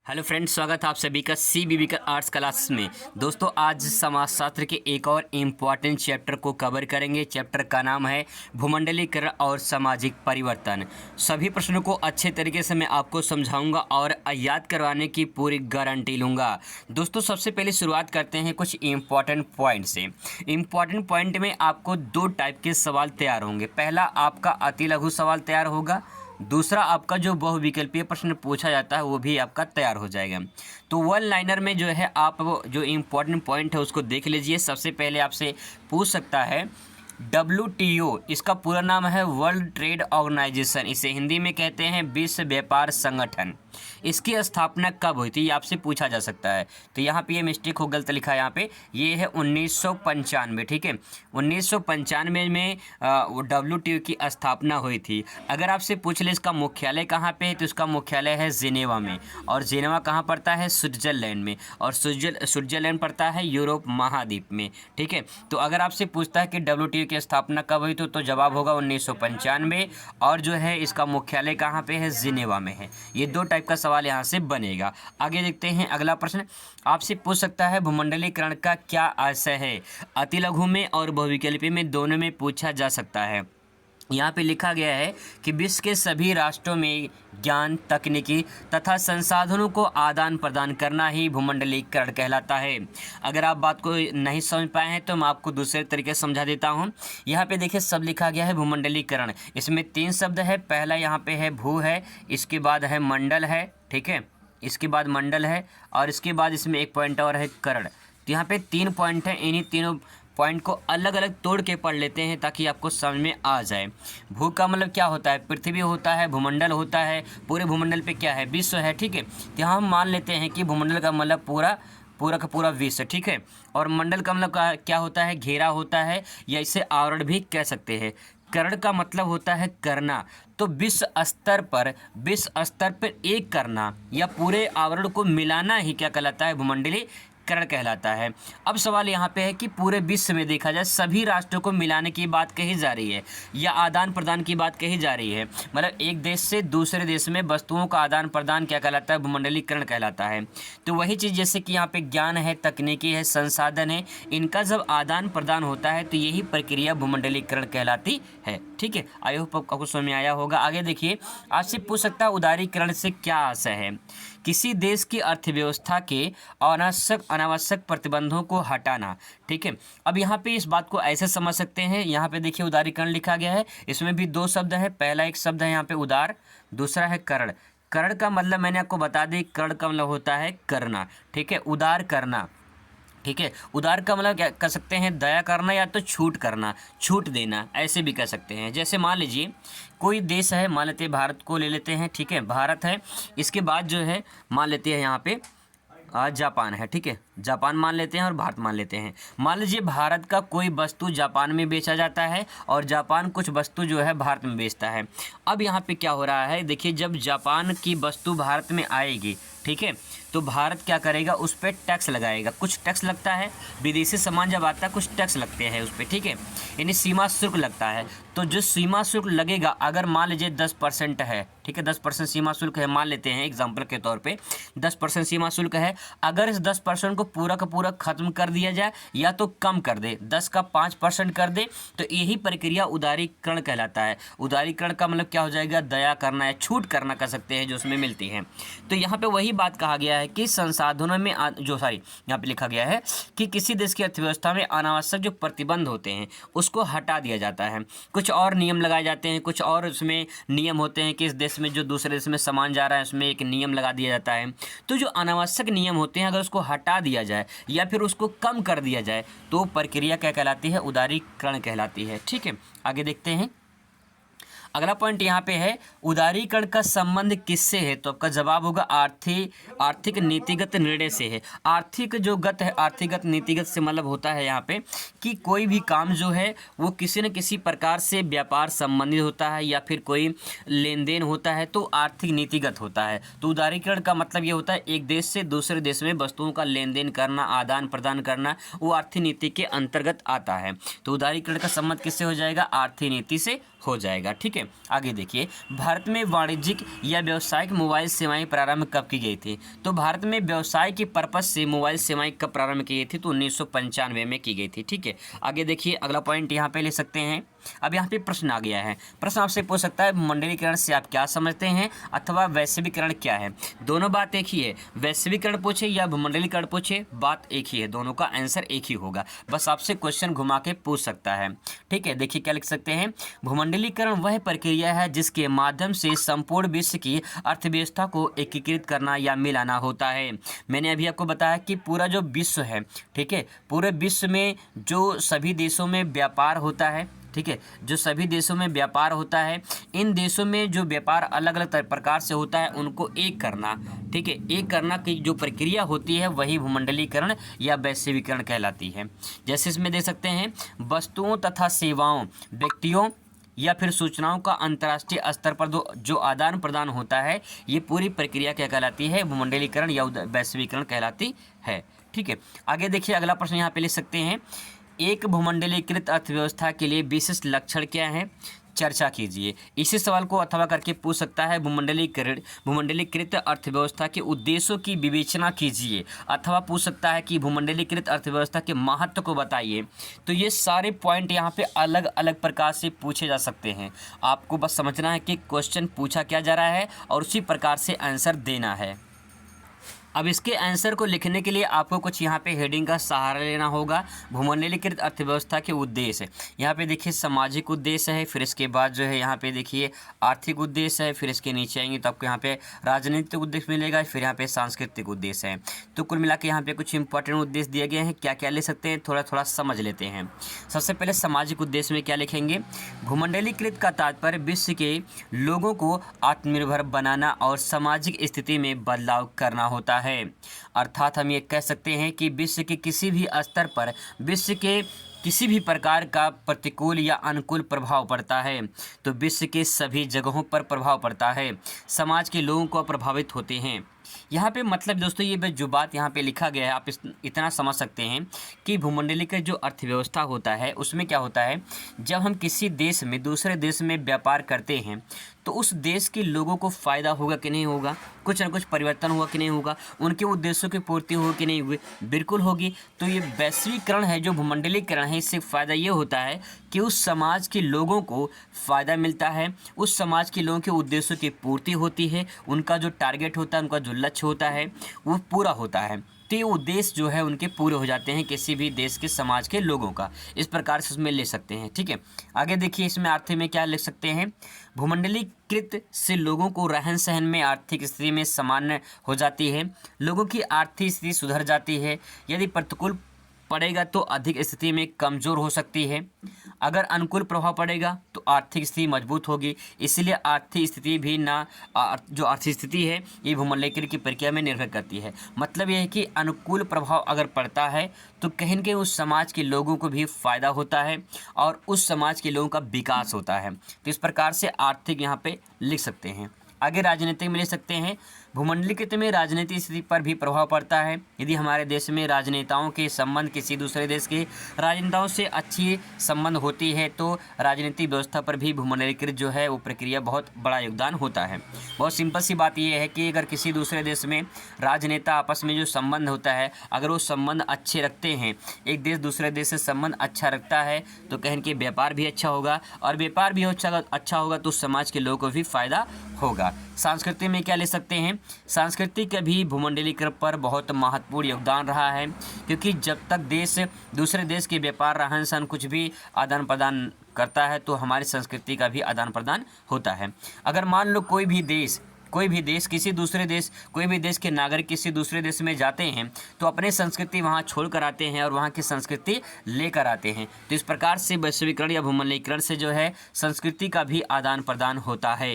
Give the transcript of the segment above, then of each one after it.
Hello friends, स्वागत है आप सभी का सीबीबी का आर्ट्स क्लास में। दोस्तों, आज समाजशास्त्र के एक और इम्पॉर्टेंट चैप्टर को कवर करेंगे। चैप्टर का नाम है भूमंडलीकरण और सामाजिक परिवर्तन। सभी प्रश्नों को अच्छे तरीके से मैं आपको समझाऊंगा और याद करवाने की पूरी गारंटी लूँगा। दोस्तों, सबसे पहले शुरुआत करते हैं कुछ इम्पॉर्टेंट पॉइंट से। इम्पॉर्टेंट पॉइंट में आपको दो टाइप के सवाल तैयार होंगे। पहला आपका अति लघु सवाल तैयार होगा, दूसरा आपका जो बहुविकल्पीय प्रश्न पूछा जाता है वो भी आपका तैयार हो जाएगा। तो वन लाइनर में जो है आप जो इम्पोर्टेंट पॉइंट है उसको देख लीजिए। सबसे पहले आपसे पूछ सकता है WTO, इसका पूरा नाम है वर्ल्ड ट्रेड ऑर्गेनाइजेशन। इसे हिंदी में कहते हैं विश्व व्यापार संगठन। इसकी स्थापना कब हुई थी, ये आपसे पूछा जा सकता है। तो यहाँ पे ये मिस्टेक हो, गलत लिखा है यहाँ पे। ये है 1995, ठीक है। 1995 में WTO की स्थापना हुई थी। अगर आपसे पूछ ले इसका मुख्यालय कहाँ पे है, तो इसका मुख्यालय है जिनेवा में। और जिनेवा कहाँ पड़ता है? स्विट्जरलैंड में। और स्विट्जरलैंड पड़ता है यूरोप महाद्वीप में, ठीक है। तो अगर आपसे पूछता है कि WTO की स्थापना कब हुई, तो जवाब होगा 1995। और जो है इसका मुख्यालय कहाँ पे है? जिनेवा में है। ये दो टाइप का सवाल यहाँ से बनेगा। आगे देखते हैं अगला प्रश्न। आपसे पूछ सकता है भूमंडलीकरण का क्या आशय है। अति लघु में और बहुविकल्पी में दोनों में पूछा जा सकता है। यहाँ पे लिखा गया है कि विश्व के सभी राष्ट्रों में ज्ञान, तकनीकी तथा संसाधनों को आदान प्रदान करना ही भूमंडलीकरण कहलाता है। अगर आप बात को नहीं समझ पाए हैं तो मैं आपको दूसरे तरीके से समझा देता हूँ। यहाँ पे देखिए सब लिखा गया है भूमंडलीकरण। इसमें 3 शब्द है। पहला यहाँ पे है भू है, इसके बाद है मंडल है, ठीक है, इसके बाद मंडल है, और इसके बाद इसमें एक पॉइंट और है करण। तो यहाँ पे 3 पॉइंट हैं। इन्हीं तीनों पॉइंट को अलग अलग तोड़ के पढ़ लेते हैं ताकि आपको समझ में आ जाए। भू का मतलब क्या होता है? पृथ्वी होता है। भूमंडल होता है, पूरे भूमंडल पे क्या है? विश्व है, ठीक है। तो यहाँ हम मान लेते हैं कि भूमंडल का मतलब पूरा का पूरा विश्व, ठीक है। और मंडल का मतलब क्या होता है? घेरा होता है, या इसे आवरण भी कह सकते हैं। करण का मतलब होता है करना। तो विश्व स्तर पर एक करना या पूरे आवरण को मिलाना ही क्या कहलाता है? भूमंडलीकरण कहलाता है। अब सवाल यहाँ पे है कि पूरे विश्व में देखा जाए सभी राष्ट्रों को मिलाने की बात कही जा रही है या आदान प्रदान की बात कही जा रही है। मतलब एक देश से दूसरे देश में वस्तुओं का आदान प्रदान क्या कहलाता है? भूमंडलीकरण कहलाता है। तो वही चीज़ जैसे कि यहाँ पे ज्ञान है, तकनीकी है, संसाधन है, इनका जब आदान प्रदान होता है तो यही प्रक्रिया भूमंडलीकरण कहलाती है, ठीक है। आई होप आपको समझ में आया होगा। आगे देखिए, आपसे पूछ सकता है उदारीकरण से क्या आशय है। किसी देश की अर्थव्यवस्था के अनावश्यक प्रतिबंधों को हटाना, ठीक है। अब यहाँ पे इस बात को ऐसे समझ सकते हैं। यहाँ पे देखिए उदारीकरण लिखा गया है, इसमें भी 2 शब्द है। पहला एक शब्द है यहाँ पे उदार, दूसरा है करण। करण का मतलब मैंने आपको बता दी, करण का मतलब होता है करना, ठीक है, उदार करना, ठीक है। उदार का मतलब क्या कर सकते हैं? दया करना या तो छूट करना, छूट देना, ऐसे भी कह सकते हैं। जैसे मान लीजिए कोई देश है, मान लेते हैं भारत को ले लेते हैं, ठीक है। भारत है, इसके बाद जो है मान लेते हैं यहाँ पे जापान है, ठीक है। जापान मान लेते हैं और भारत मान लेते हैं। मान लीजिए भारत का कोई वस्तु जापान में बेचा जाता है और जापान कुछ वस्तु जो है भारत में बेचता है। अब यहाँ पे क्या हो रहा है, देखिए जब जापान की वस्तु भारत में आएगी, ठीक है, तो भारत क्या करेगा? उस पर टैक्स लगाएगा। कुछ टैक्स लगता है, विदेशी सामान जब आता है कुछ टैक्स लगते हैं उस पर, ठीक है, यानी सीमा शुल्क लगता है। तो जो सीमा शुल्क लगेगा, अगर मान लीजिए 10% है, ठीक है, 10% सीमा शुल्क है, मान लेते हैं एग्जाम्पल के तौर पे 10% सीमा शुल्क है। अगर इस 10% को पूरा का पूरा खत्म कर दिया जाए या तो कम कर दे, 10 का 5% कर दे, तो यही प्रक्रिया उदारीकरण कहलाता है। उदारीकरण का मतलब क्या हो जाएगा? दया करना या छूट करना कर सकते हैं जो उसमें मिलती है। तो यहाँ पे वही बात कहा गया है कि संसाधनों में यहाँ पे लिखा गया है कि किसी देश की अर्थव्यवस्था में अनावश्यक जो प्रतिबंध होते हैं उसको हटा दिया जाता है। कुछ और नियम लगाए जाते हैं, कुछ और उसमें नियम होते हैं कि इस देश में जो दूसरे देश में सामान जा रहा है उसमें एक नियम लगा दिया जाता है। तो जो अनावश्यक नियम होते हैं अगर उसको हटा दिया जाए या फिर उसको कम कर दिया जाए तो प्रक्रिया क्या कहलाती है? उदारीकरण कहलाती है, ठीक है। आगे देखते हैं। अगला पॉइंट यहाँ पे है उदारीकरण का संबंध किससे है? तो आपका जवाब होगा आर्थिक नीतिगत निर्णय से है। आर्थिक जो गत है, आर्थिकगत नीतिगत से मतलब होता है यहाँ पे कि कोई भी काम जो है वो किसी न किसी प्रकार से व्यापार संबंधित होता है या फिर कोई लेन देन होता है तो आर्थिक नीतिगत होता है। तो उदारीकरण का मतलब ये होता है एक देश से दूसरे देश में वस्तुओं का लेन देन करना, आदान प्रदान करना, वो आर्थिक नीति के अंतर्गत आता है। तो उदारीकरण का संबंध किससे हो जाएगा? आर्थिक नीति से हो जाएगा। ठीक है, आगे देखिए, भारत में वाणिज्यिक या व्यावसायिक मोबाइल सेवाएं प्रारंभ कब की गई थी? तो भारत में व्यवसाय के पर्पज से मोबाइल सेवाएं कब प्रारंभ की गई थी? तो 1995 में की गई थी। ठीक है, आगे देखिए, अगला पॉइंट यहाँ पे ले सकते हैं। अब यहाँ पे प्रश्न आ गया है, प्रश्न आपसे पूछ सकता है भूमंडलीकरण से आप क्या समझते हैं अथवा वैश्वीकरण क्या है? दोनों बात एक ही है, वैश्वीकरण पूछे या भूमंडलीकरण पूछे, बात एक ही है, दोनों का आंसर एक ही होगा, बस आपसे क्वेश्चन घुमा के पूछ सकता है। ठीक है, देखिए क्या लिख सकते हैं, भूमंडलीकरण वह प्रक्रिया है जिसके माध्यम से संपूर्ण विश्व की अर्थव्यवस्था को एकीकृत करना या मिलाना होता है। मैंने अभी आपको बताया कि पूरा जो विश्व है, ठीक है, पूरे विश्व में जो सभी देशों में व्यापार होता है, ठीक है, जो सभी देशों में व्यापार होता है, इन देशों में जो व्यापार अलग अलग प्रकार से होता है उनको एक करना, ठीक है, एक करना की जो प्रक्रिया होती है वही भूमंडलीकरण या वैश्वीकरण कहलाती है। जैसे इसमें देख सकते हैं, वस्तुओं तथा सेवाओं, व्यक्तियों या फिर सूचनाओं का अंतर्राष्ट्रीय स्तर पर जो आदान प्रदान होता है, ये पूरी प्रक्रिया क्या कहलाती है? भूमंडलीकरण या वैश्वीकरण कहलाती है। ठीक है, आगे देखिए, अगला प्रश्न यहाँ पे ले सकते हैं, एक भूमंडलीकृत अर्थव्यवस्था के लिए विशिष्ट लक्षण क्या है? चर्चा कीजिए। इसी सवाल को अथवा करके पूछ सकता है, भूमंडलीकृत अर्थव्यवस्था के उद्देश्यों की विवेचना कीजिए, अथवा पूछ सकता है कि भूमंडलीकृत अर्थव्यवस्था के महत्व को बताइए। तो ये सारे पॉइंट यहाँ पे अलग अलग प्रकार से पूछे जा सकते हैं, आपको बस समझना है कि क्वेश्चन पूछा क्या जा रहा है और उसी प्रकार से आंसर देना है। अब इसके आंसर को लिखने के लिए आपको कुछ यहाँ पे हेडिंग का सहारा लेना होगा। भूमंडलीकृत अर्थव्यवस्था के उद्देश्य, यहाँ पे देखिए सामाजिक उद्देश्य है, फिर इसके बाद जो है यहाँ पे देखिए आर्थिक उद्देश्य है, फिर इसके नीचे आएंगे तो आपको यहाँ पे राजनीतिक उद्देश्य मिलेगा, फिर यहाँ पे सांस्कृतिक उद्देश्य है। तो कुल मिला के यहाँ पे कुछ इंपॉर्टेंट उद्देश्य दिए गए हैं, क्या क्या ले सकते हैं थोड़ा थोड़ा समझ लेते हैं। सबसे पहले सामाजिक उद्देश्य में क्या लिखेंगे? भूमंडलीकृत का तात्पर्य विश्व के लोगों को आत्मनिर्भर बनाना और सामाजिक स्थिति में बदलाव करना होता है। अर्थात हम ये कह सकते हैं कि विश्व के किसी भी स्तर पर विश्व के किसी भी प्रकार का प्रतिकूल या अनुकूल प्रभाव पड़ता है तो विश्व के सभी जगहों पर प्रभाव पड़ता है, समाज के लोगों को प्रभावित होते हैं। यहाँ पे मतलब दोस्तों ये जो बात यहाँ पे लिखा गया है आप इतना समझ सकते हैं कि भूमंडलीकृत जो अर्थव्यवस्था होता है उसमें क्या होता है, जब हम किसी देश में दूसरे देश में व्यापार करते हैं तो उस देश के लोगों को फ़ायदा होगा कि नहीं होगा, कुछ ना कुछ परिवर्तन हुआ कि नहीं होगा, उनके उद्देश्यों की पूर्ति होगी कि नहीं हुई, बिल्कुल होगी। तो ये वैश्वीकरण है, जो भूमंडलीकरण है, इससे फ़ायदा ये होता है कि उस समाज के लोगों को फ़ायदा मिलता है, उस समाज के लोगों के उद्देश्यों की पूर्ति होती है, उनका जो टारगेट होता है, उनका जो लक्ष्य होता है वो पूरा होता है। तो ये उद्देश्य जो है उनके पूरे हो जाते हैं किसी भी देश के समाज के लोगों का, इस प्रकार से उसमें ले सकते हैं। ठीक है, आगे देखिए इसमें आर्थिक में क्या लिख सकते हैं, भूमंडलीकृत से लोगों को रहन सहन में आर्थिक स्थिति में सामान्य हो जाती है, लोगों की आर्थिक स्थिति सुधर जाती है, यदि प्रतिकूल पड़ेगा तो अधिक स्थिति में कमज़ोर हो सकती है, अगर अनुकूल प्रभाव पड़ेगा तो आर्थिक स्थिति मजबूत होगी। इसलिए आर्थिक स्थिति भी जो आर्थिक स्थिति है ये भूमंडलीकरण की प्रक्रिया में निर्भर करती है। मतलब यह है कि अनुकूल प्रभाव अगर पड़ता है तो कहीं न कहीं उस समाज के लोगों को भी फ़ायदा होता है और उस समाज के लोगों का विकास होता है। तो इस प्रकार से आर्थिक यहाँ पे लिख सकते हैं। आगे राजनीतिक में ले सकते हैं, भूमंडलीकृत में राजनीतिक स्थिति पर भी प्रभाव पड़ता है। यदि हमारे देश में राजनेताओं के संबंध किसी दूसरे देश के राजनेताओं से अच्छी संबंध होती है तो राजनीतिक व्यवस्था पर भी भूमंडलीकृत जो है वो प्रक्रिया बहुत बड़ा योगदान होता है। बहुत सिंपल सी बात यह है कि अगर किसी दूसरे देश में राजनेता आपस में जो संबंध होता है, अगर वो संबंध अच्छे रखते हैं, एक देश दूसरे देश से संबंध अच्छा रखता है तो कहीं कि व्यापार भी अच्छा होगा, और व्यापार भी अच्छा होगा तो समाज के लोगों को भी फायदा होगा। संस्कृति में क्या ले सकते हैं, संस्कृति का भी भूमंडलीकरण पर बहुत महत्वपूर्ण योगदान रहा है, क्योंकि जब तक देश दूसरे देश के व्यापार रहन सहन कुछ भी आदान प्रदान करता है तो हमारी संस्कृति का भी आदान प्रदान होता है। अगर मान लो कोई भी देश कोई भी देश के नागरिक किसी दूसरे देश में जाते हैं तो अपने संस्कृति वहाँ छोड़ कर आते हैं और वहाँ की संस्कृति लेकर आते हैं। तो इस प्रकार से वैश्वीकरण या भूमंडलीकरण से जो है संस्कृति का भी आदान प्रदान होता है।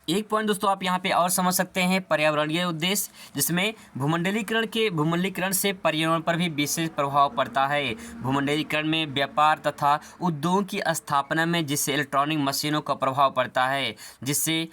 एक पॉइंट दोस्तों आप यहाँ पे और समझ सकते हैं, पर्यावरणीय उद्देश्य, जिसमें भूमंडलीकरण से पर्यावरण पर भी विशेष प्रभाव पड़ता है। भूमंडलीकरण में व्यापार तथा उद्योग की स्थापना में जिससे इलेक्ट्रॉनिक मशीनों का प्रभाव पड़ता है, जिससे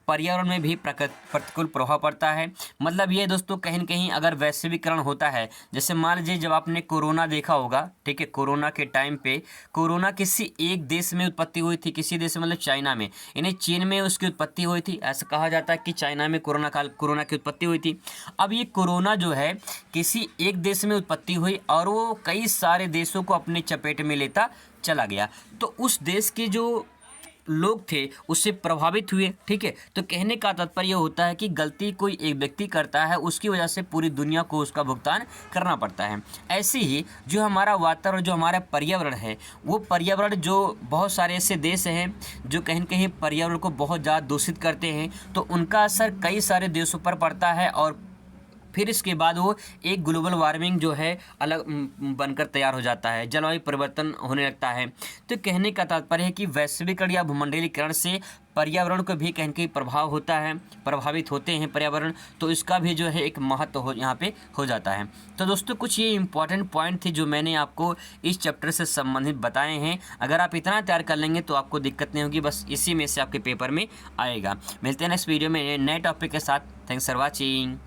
पर्यावरण में भी प्रतिकूल प्रभाव पड़ता है। मतलब ये दोस्तों कहीं न कहीं अगर वैश्वीकरण होता है, जैसे मान लीजिए जब आपने कोरोना देखा होगा, ठीक है, कोरोना के टाइम पे कोरोना किसी एक देश में उत्पत्ति हुई थी, किसी देश में मतलब चाइना में, यानी चीन में उसकी उत्पत्ति हुई थी। ऐसा कहा जाता है कि चाइना में कोरोना की उत्पत्ति हुई थी। अब ये कोरोना जो है किसी एक देश में उत्पत्ति हुई और वो कई सारे देशों को अपने चपेट में लेता चला गया, तो उस देश के जो लोग थे उससे प्रभावित हुए। ठीक है, तो कहने का तात्पर्य होता है कि गलती कोई एक व्यक्ति करता है, उसकी वजह से पूरी दुनिया को उसका भुगतान करना पड़ता है। ऐसे ही जो हमारा वातावरण, जो हमारा पर्यावरण है, वो पर्यावरण जो बहुत सारे ऐसे देश हैं जो कहीं न कहीं पर्यावरण को बहुत ज़्यादा दूषित करते हैं, तो उनका असर कई सारे देशों पर पड़ता है और फिर इसके बाद वो एक ग्लोबल वार्मिंग जो है अलग बनकर तैयार हो जाता है, जलवायु परिवर्तन होने लगता है। तो कहने का तात्पर्य है कि वैश्वीकरण या भूमंडलीकरण से पर्यावरण को भी कहीं न कहीं प्रभाव होता है, प्रभावित होते हैं पर्यावरण, तो इसका भी जो है एक महत्व हो यहाँ पे हो जाता है। तो दोस्तों कुछ ये इंपॉर्टेंट पॉइंट थे जो मैंने आपको इस चैप्टर से संबंधित बताए हैं। अगर आप इतना तैयार कर लेंगे तो आपको दिक्कत नहीं होगी, बस इसी में से आपके पेपर में आएगा। मिलते हैं नेक्स्ट वीडियो में नए टॉपिक के साथ। Thanks for watching.